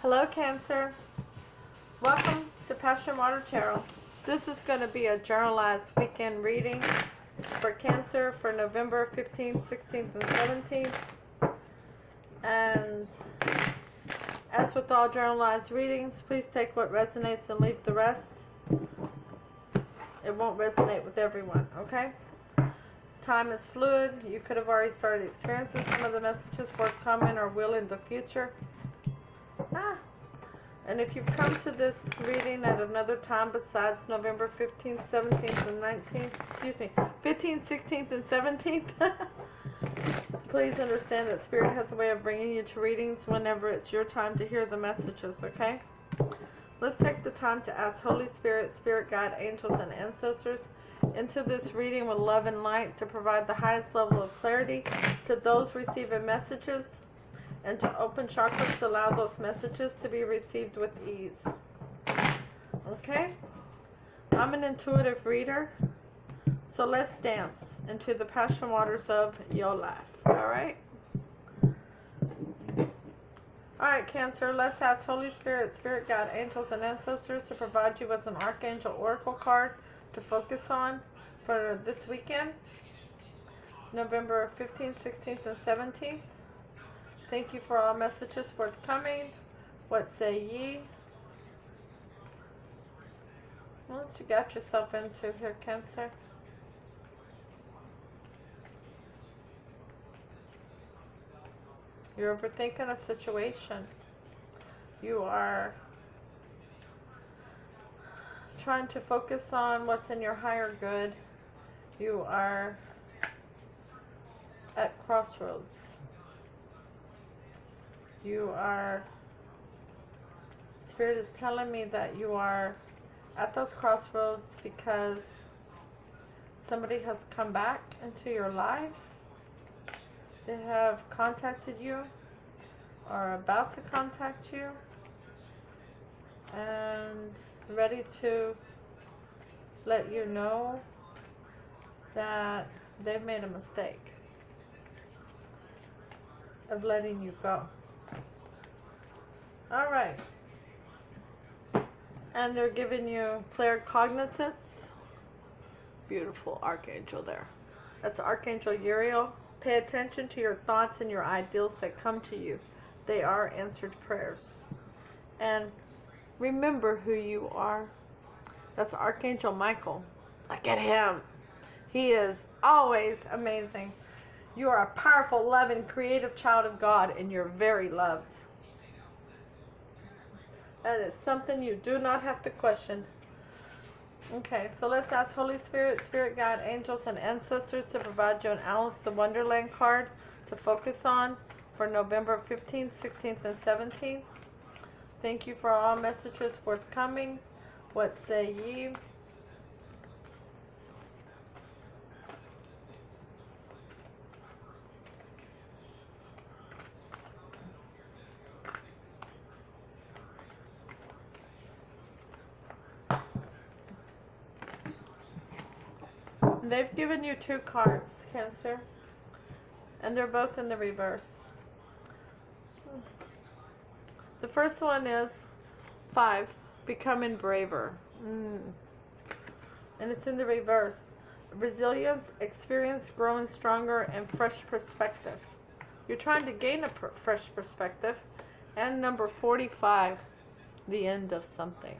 Hello, Cancer. Welcome to Passion Water Tarot. This is going to be a journalized weekend reading for Cancer for November 15th, 16th, and 17th. And as with all journalized readings, please take what resonates and leave the rest. It won't resonate with everyone, okay? Time is fluid. You could have already started experiencing some of the messages forthcoming or will in the future. And if you've come to this reading at another time besides November 15th, 17th, and 19th, 15th, 16th, and 17th, please understand that Spirit has a way of bringing you to readings whenever it's your time to hear the messages, okay? Let's take the time to ask Holy Spirit, Spirit Guide, Angels, and Ancestors into this reading with love and light to provide the highest level of clarity to those receiving messages, and to open chakras to allow those messages to be received with ease. Okay? I'm an intuitive reader, so let's dance into the passion waters of your life. Alright? Alright, Cancer, let's ask Holy Spirit, Spirit Guide, Angels, and Ancestors to provide you with an Archangel Oracle card to focus on for this weekend, November 15th, 16th, and 17th. Thank you for all messages forthcoming. What say ye? What you got yourself into here, Cancer? You're overthinking a situation. You are trying to focus on what's in your higher good. You are at crossroads. You are, Spirit is telling me that you are at those crossroads because somebody has come back into your life. They have contacted you or are about to contact you and ready to let you know that they've made a mistake of letting you go. Alright. And they're giving you clear cognizance. Beautiful Archangel there. That's Archangel Uriel. Pay attention to your thoughts and your ideals that come to you. They are answered prayers. And remember who you are. That's Archangel Michael. Look at him. He is always amazing. You are a powerful, loving, creative child of God, and you're very loved. That is something you do not have to question. Okay, so let's ask Holy Spirit, Spirit Guide, Angels, and Ancestors to provide you an Alice in Wonderland card to focus on for November 15th, 16th, and 17th. Thank you for all messages forthcoming. What say ye? They've given you two cards, Cancer, and they're both in the reverse. The first one is 5, becoming braver. And it's in the reverse. Resilience, experience, growing stronger, and fresh perspective. You're trying to gain a fresh perspective. And number 45, the end of something.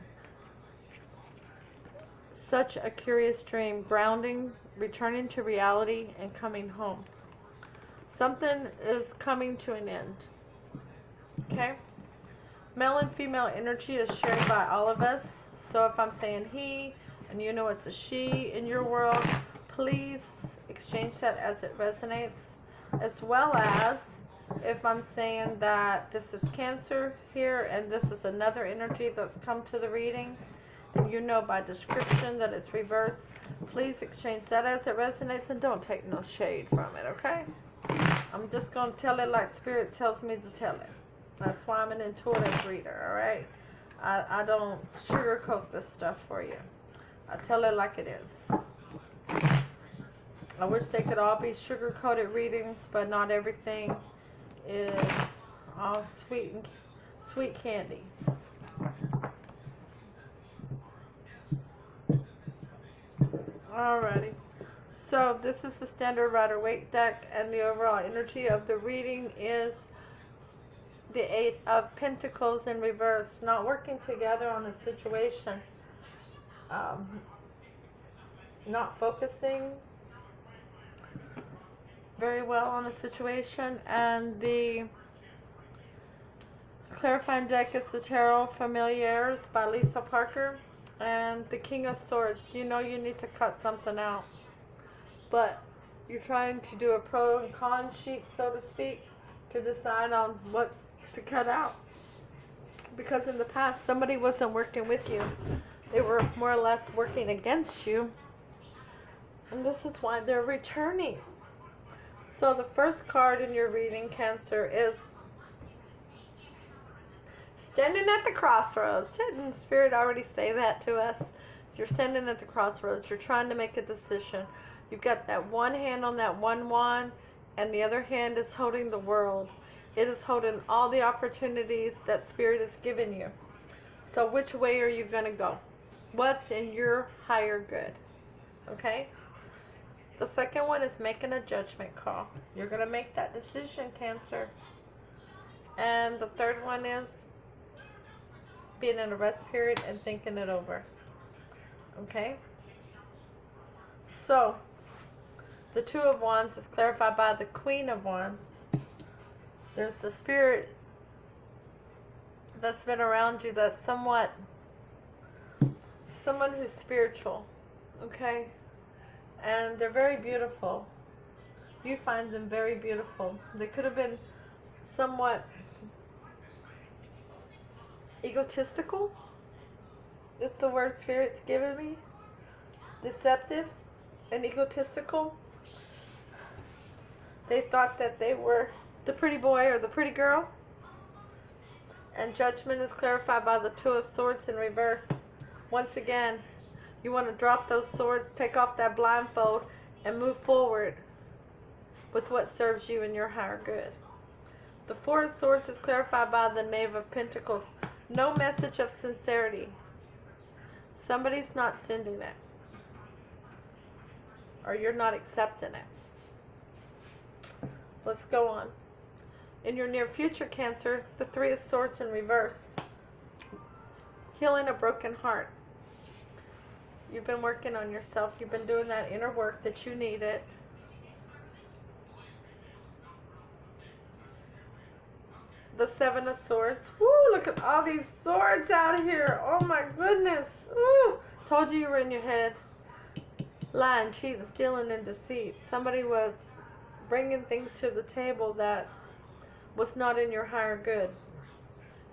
Such a curious dream, grounding, returning to reality, and coming home. Something is coming to an end. Okay? Male and female energy is shared by all of us. So if I'm saying he, and you know it's a she in your world, please exchange that as it resonates. As well as if I'm saying that this is Cancer here, and this is another energy that's come to the reading, and you know by description that it's reversed, please exchange that as it resonates and don't take no shade from it, okay? I'm just going to tell it like Spirit tells me to tell it. That's why I'm an intuitive reader, alright? I don't sugarcoat this stuff for you. I tell it like it is. I wish they could all be sugar-coated readings, but not everything is all Sweet candy. Alrighty. So this is the standard Rider-Waite deck, and the overall energy of the reading is the Eight of Pentacles in reverse. Not working together on a situation. Not focusing very well on a situation. And the clarifying deck is the Tarot Familiares by Lisa Parker. And the King of Swords. You know you need to cut something out. But you're trying to do a pro and con sheet, so to speak, to decide on what's to cut out. Because in the past, somebody wasn't working with you. They were more or less working against you. And this is why they're returning. So the first card in your reading, Cancer, is standing at the crossroads. Didn't Spirit already say that to us? You're standing at the crossroads. You're trying to make a decision. You've got that one hand on that one wand, and the other hand is holding the world. It is holding all the opportunities that Spirit has given you. So which way are you going to go? What's in your higher good? Okay? The second one is making a judgment call. You're going to make that decision, Cancer. And the third one is being in a rest period and thinking it over. Okay? So, the Two of Wands is clarified by the Queen of Wands. There's the Spirit that's been around you that's someone who's spiritual. Okay? And they're very beautiful. You find them very beautiful. They could have been somewhat egotistical. It's the word Spirit's given me. Deceptive and egotistical. They thought that they were the pretty boy or the pretty girl. And judgment is clarified by the Two of Swords in reverse. Once again, you want to drop those swords, take off that blindfold, and move forward with what serves you in your higher good. The Four of Swords is clarified by the Knave of Pentacles. No message of sincerity. Somebody's not sending it. Or you're not accepting it. Let's go on. In your near future, Cancer, the Three of Swords in reverse. Healing a broken heart. You've been working on yourself. You've been doing that inner work that you needed. The Seven of Swords. Woo, look at all these swords out here. Oh my goodness. Woo, told you were in your head. Lying, cheating, stealing, and deceit. Somebody was bringing things to the table that was not in your higher good.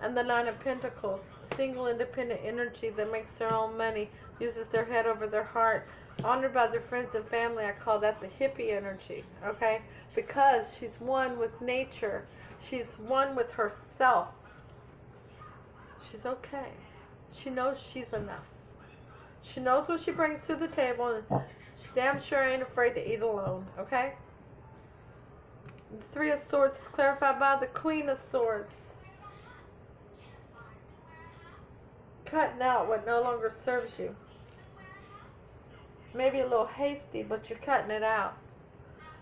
And the Nine of Pentacles. Single, independent energy that makes their own money. Uses their head over their heart. Honored by their friends and family. I call that the hippie energy. Okay? Because she's one with nature. She's one with herself. She's okay. She knows she's enough. She knows what she brings to the table, and she damn sure ain't afraid to eat alone. Okay? The Three of Swords is clarified by the Queen of Swords. Cutting out what no longer serves you. Maybe a little hasty, but you're cutting it out.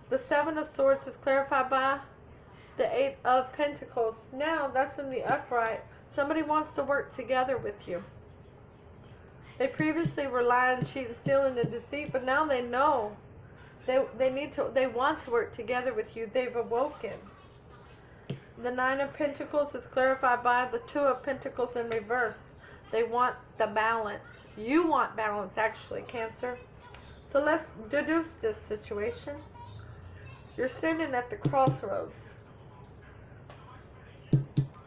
The Seven of Swords is clarified by the Eight of Pentacles. Now, that's in the upright. Somebody wants to work together with you. They previously were lying, cheating, stealing, and deceit, but now they know. They want to work together with you. They've awoken. The Nine of Pentacles is clarified by the Two of Pentacles in reverse. They want the balance. You want balance, actually, Cancer. So let's deduce this situation. You're standing at the crossroads.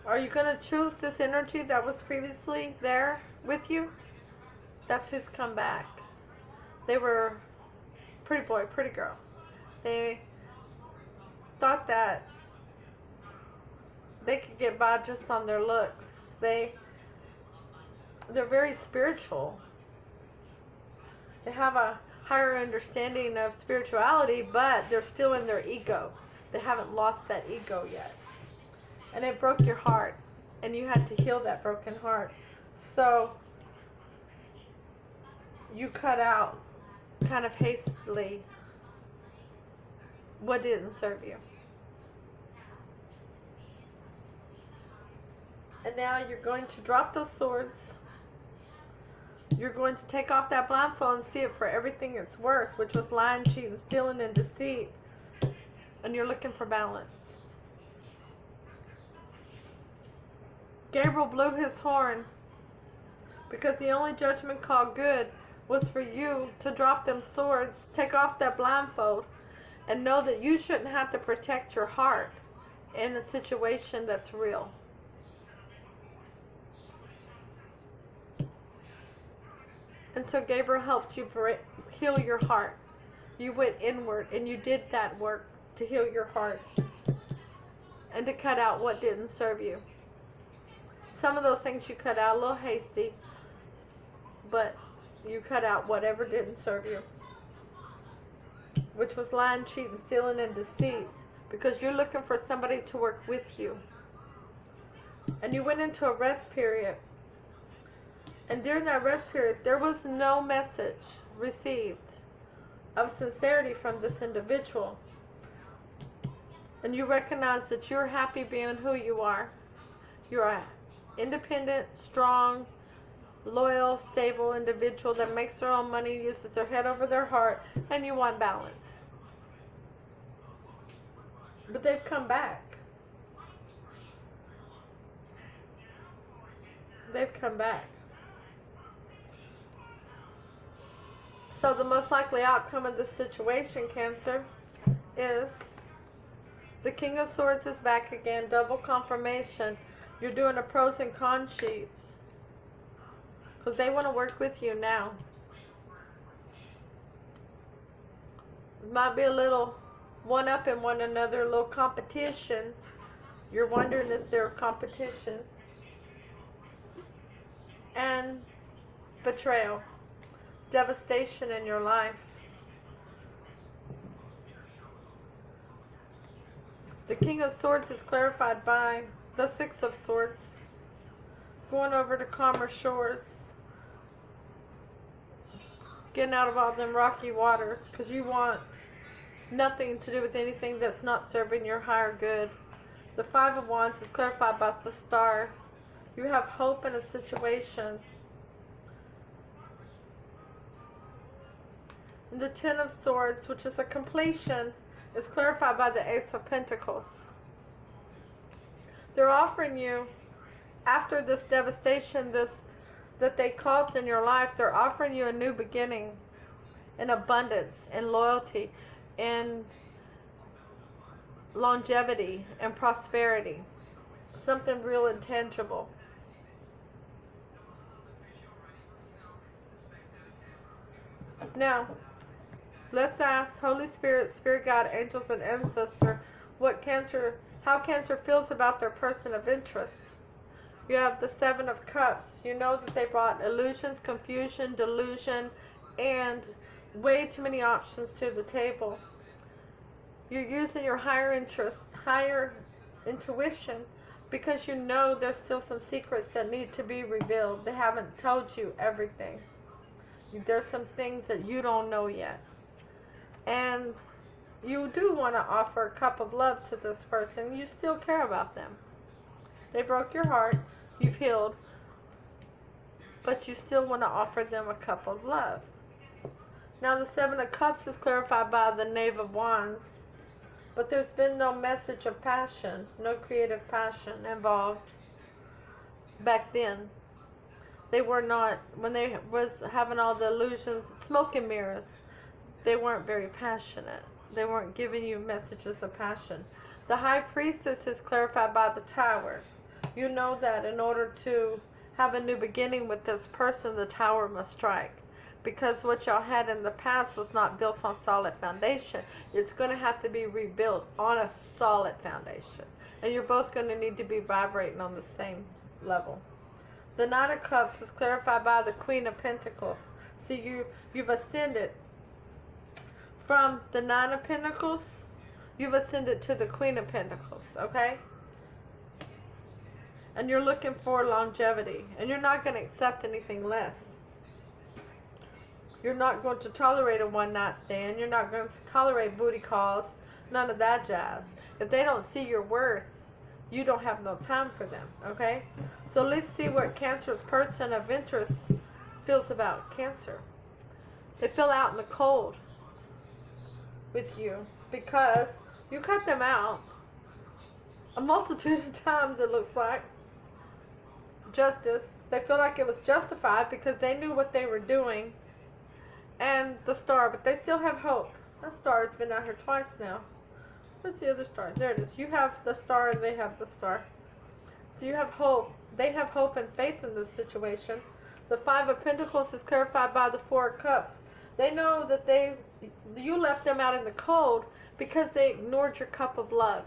Are you going to choose this energy that was previously there with you? That's who's come back. They were pretty boy, pretty girl. They thought that they could get by just on their looks. They're very spiritual. They have a higher understanding of spirituality, but they're still in their ego. They haven't lost that ego yet. And it broke your heart. and you had to heal that broken heart. So you cut out kind of hastily what didn't serve you. And now you're going to drop those swords. You're going to take off that blindfold and see it for everything it's worth, which was lying, cheating, stealing, and deceit. And you're looking for balance. Gabriel blew his horn because the only judgment call good was for you to drop them swords, take off that blindfold, and know that you shouldn't have to protect your heart in a situation that's real. And so Gabriel helped you heal your heart. You went inward and you did that work to heal your heart and to cut out what didn't serve you. Some of those things you cut out a little hasty, but you cut out whatever didn't serve you, which was lying, cheating, stealing, and deceit, because you're looking for somebody to work with you. And you went into a rest period. And during that rest period, there was no message received of sincerity from this individual. And you recognize that you're happy being who you are. You're an independent, strong, loyal, stable individual that makes their own money, uses their head over their heart, and you want balance. But they've come back. They've come back. So the most likely outcome of this situation, Cancer, is the King of Swords is back again, double confirmation. You're doing a pros and cons sheets because they want to work with you now. It might be a little one-up in one another, a little competition. You're wondering, is there a competition? And betrayal. Devastation in your life. The King of Swords is clarified by the Six of Swords. Going over to calmer shores. Getting out of all them rocky waters because you want nothing to do with anything that's not serving your higher good. The Five of Wands is clarified by the Star. You have hope in a situation. And the Ten of Swords, which is a completion, is clarified by the Ace of Pentacles. They're offering you, after this devastation that they caused in your life, they're offering you a new beginning in abundance, in loyalty, in longevity, and prosperity. Something real and tangible. Now, let's ask Holy Spirit, Spirit God, angels, and ancestor how Cancer feels about their person of interest. You have the Seven of Cups. You know that they brought illusions, confusion, delusion, and way too many options to the table. You're using your higher intuition, because you know there's still some secrets that need to be revealed. They haven't told you everything. There's some things that you don't know yet. And you do want to offer a cup of love to this person. You still care about them. They broke your heart. You've healed. But you still want to offer them a cup of love. Now the Seven of Cups is clarified by the Knave of Wands. But there's been no message of passion. No creative passion involved back then. They were not, when they was having all the illusions, smoke and mirrors, they weren't very passionate. They weren't giving you messages of passion. The High Priestess is clarified by the Tower. You know that in order to have a new beginning with this person, the Tower must strike. Because what y'all had in the past was not built on solid foundation. It's going to have to be rebuilt on a solid foundation. And you're both going to need to be vibrating on the same level. The Nine of Cups is clarified by the Queen of Pentacles. See, you've ascended from the Nine of Pentacles. You've ascended to the Queen of Pentacles, okay? And you're looking for longevity. And you're not going to accept anything less. You're not going to tolerate a one-night stand. You're not going to tolerate booty calls. None of that jazz. If they don't see your worth, you don't have no time for them, okay? So let's see what Cancer's person of interest feels about Cancer. They feel out in the cold with you because you cut them out a multitude of times, it looks like. Justice. They feel like it was justified because they knew what they were doing. And the Star, but they still have hope. That Star has been out here twice now. Where's the other star? There it is. You have the Star and they have the Star. So you have hope. They have hope and faith in this situation. The Five of Pentacles is clarified by the Four of Cups. They know that you left them out in the cold because they ignored your cup of love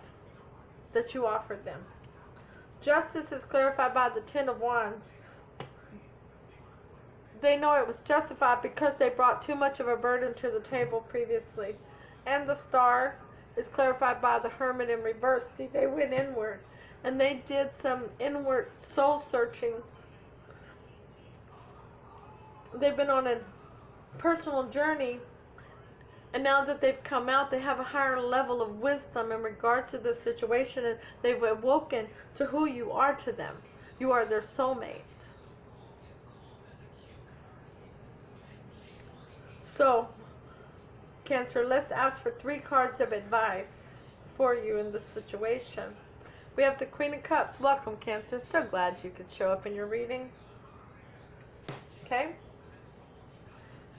that you offered them. Justice is clarified by the Ten of Wands. They know it was justified because they brought too much of a burden to the table previously. And the Star is clarified by the Hermit in reverse. See, they went inward and they did some inward soul searching. They've been on a personal journey, and now that they've come out, they have a higher level of wisdom in regards to this situation, and they've awoken to who you are to them. You are their soulmate. So, Cancer, let's ask for 3 cards of advice for you in this situation. We have the Queen of Cups. Welcome, Cancer. So glad you could show up in your reading. Okay.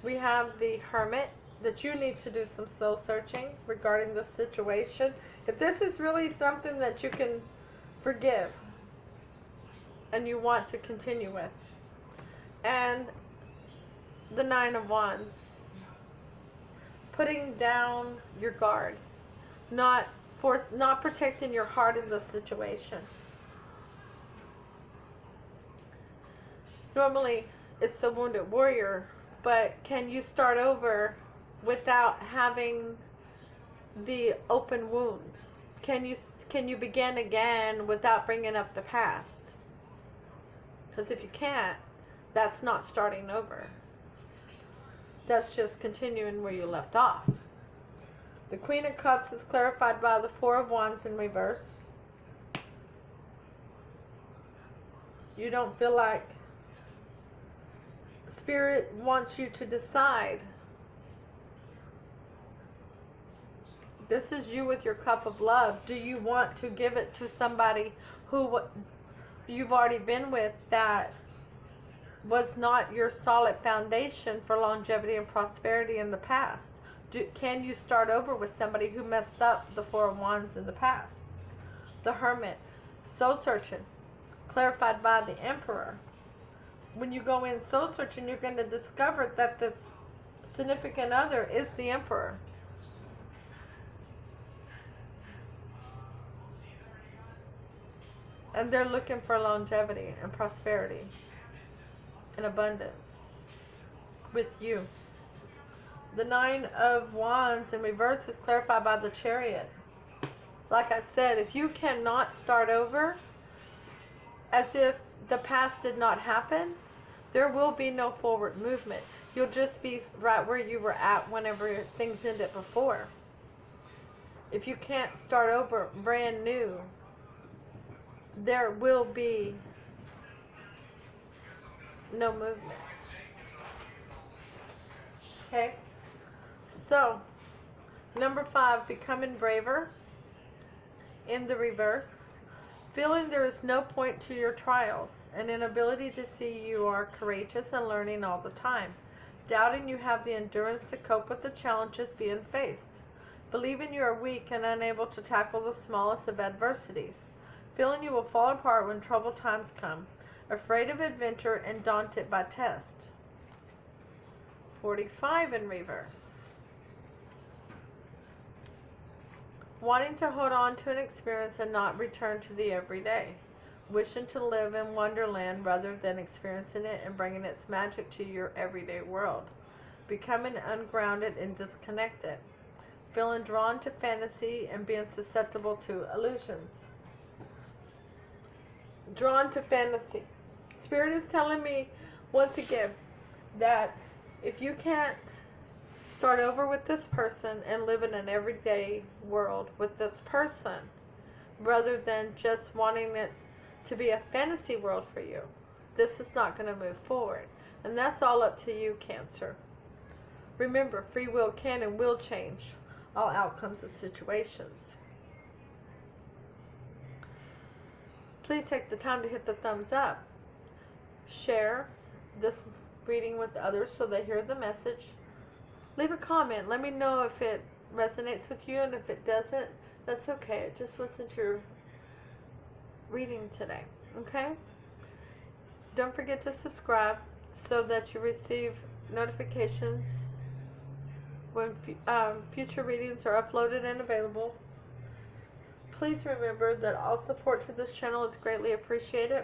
We have the Hermit, that you need to do some soul searching regarding the situation. If this is really something that you can forgive and you want to continue with. And the Nine of Wands. Putting down your guard. Not protecting your heart in this situation. Normally, it's the Wounded Warrior, but can you start over without having the open wounds? Can you begin again without bringing up the past? Because if you can't, that's not starting over. That's just continuing where you left off. The Queen of Cups is clarified by the Four of Wands in reverse. You don't feel like Spirit wants you to decide. This is you with your cup of love. Do you want to give it to somebody who you've already been with that was not your solid foundation for longevity and prosperity in the past? Can you start over with somebody who messed up the Four of Wands in the past? The Hermit, soul searching, clarified by the Emperor. When you go in soul searching, you're going to discover that this significant other is the Emperor. And they're looking for longevity and prosperity and abundance with you. The Nine of Wands in reverse is clarified by the Chariot. Like I said, if you cannot start over as if the past did not happen, there will be no forward movement. You'll just be right where you were at whenever things ended before. If you can't start over brand new, there will be no movement. Okay? So, number 5, becoming braver in the reverse. Feeling there is no point to your trials. An inability to see you are courageous and learning all the time. Doubting you have the endurance to cope with the challenges being faced. Believing you are weak and unable to tackle the smallest of adversities. Feeling you will fall apart when troubled times come. Afraid of adventure and daunted by test. 45 in reverse. Wanting to hold on to an experience and not return to the everyday. Wishing to live in Wonderland rather than experiencing it and bringing its magic to your everyday world. Becoming ungrounded and disconnected. Feeling drawn to fantasy and being susceptible to illusions. drawn to fantasy. Spirit is telling me once again that if you can't start over with this person and live in an everyday world with this person, rather than just wanting it to be a fantasy world for you, this is not going to move forward. And that's all up to you, Cancer. Remember, free will can and will change all outcomes of situations. Please take the time to hit the thumbs up. Share this reading with others so they hear the message. Leave a comment. Let me know if it resonates with you, and if it doesn't, that's okay. It just wasn't your reading today. Okay? Don't forget to subscribe so that you receive notifications when future readings are uploaded and available. Please remember that all support to this channel is greatly appreciated.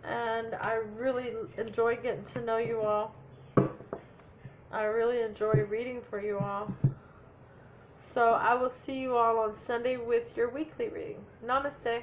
And I really enjoy getting to know you all. I really enjoy reading for you all. So I will see you all on Sunday with your weekly reading. Namaste.